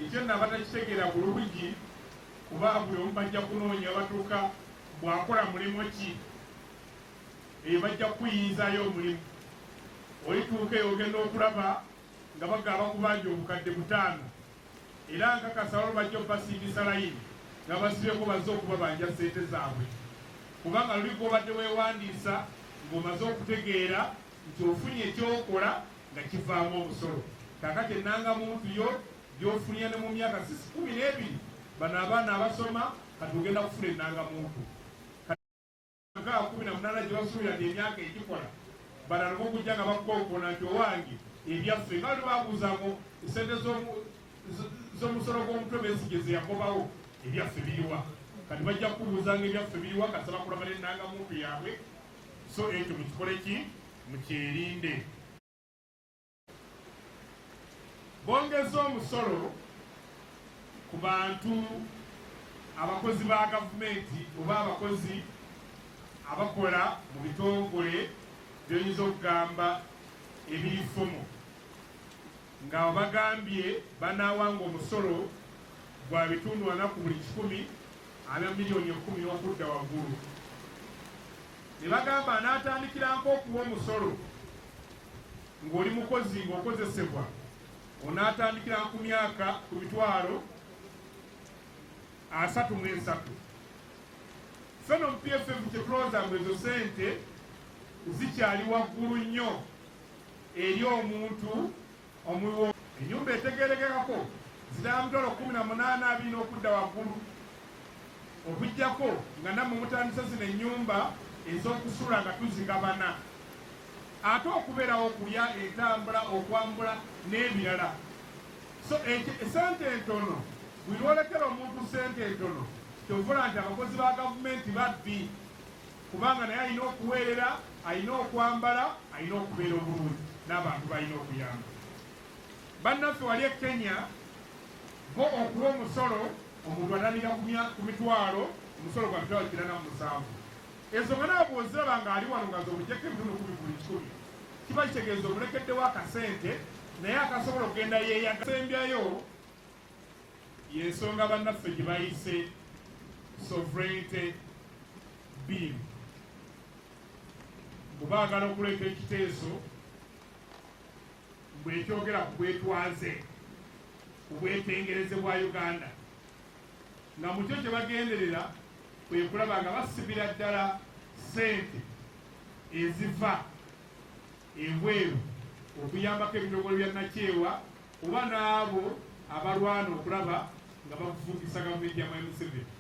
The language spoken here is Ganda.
ekyo naba takitegeera bulungi kuba buli omu bajja kunoonya batuuka bw'akola mulimu ki eyo bajja kuyinzayo omulimu olituuka eyo ogenda okulaba nga bagaba kubanja obukadde 5 era nkakasa waliwo bajja okubasiibisa layini nga basibyeko bazze okubabanja ssente zaabwe kubanga luliko obadde weewandiisa ng'omaze okutegeera nti ofunye ekyokola nga kivaamu omusolo kakati ennangamuntu yo gy'ofunye ne mu myaka 12 bano abaana abasoma kati ogenda kufuna ennangamuntu 18 gye basuubira nti emyaka egikola balala bokujja nga bakookona nti owange ebyaffe nga bali babuuzango esente z'omusolo gw'omutwe besigye ze yagobawo ebyaffe biriwa kati bajja kubuuzanga ebyaffe biriwa kasaba kulaba n'ennangamuntu yaabwe so ekyo mukikole ki mukyerinde. Bongeza omusolo ku bantu abakozi ba gavumenti oba abakozi abakola mu bitongole by'oyinza okugamba ebirifumu nga bagambye banaawanga omusolo gwa bitundu 4 ku buli 100 aba miliyoni 10 okudda waggulu. Ne bagamba anaatandikira nk'okuwa omusolo ng'oli mukozi ng'okozesebwa onaatandikira ku myaka ku mitwalo 33. Feno mu PFF kyetulowooza ngu ezo sente zikyali waggulu nnyo eri omuntu omuwo. Ennyumba etegeerekekako ziraba mitwalo 18 okudda waggulu okujjako nga nammwe mutandisa zino ennyumba ez'okusula nga tuzigabana ate okubeerawo okulya entambula okwambula n'ebirala. So esente entono buli lwolekera omuntu sente entono kyovula nti abakozi ba gavumenti babbi kubanga naye alina okuweerera alina okwambala alina okubeera obulungi n'abantu balina okuyamba. Bannaffe wali e Kenya bo okuwa omusolo omuntu atandika ku mitwalo omusolo gwa mitwalo 47. Ezo nga nawe bw'oziraba ng'ali wano nga z'obugyeko ebitundu 10 kiba kitegeeza omulekeddewo akasente naye akasobola okugenda yeeyagasembyayo y'ensonga bannaffe gye bayise sovereignty bill. Bwe baagala okuleeta ekiteeso bwekyogera ku bwetwaze ku bwetengereze bwa Uganda nga mu kyo kye bagenderera kwe kulaba nga basibira ddala ssente eziva ebweru okuyambako ebitongole bya nakyewa oba n'abo abalwana okulaba nga bavugisa gavumenti ya Museveni.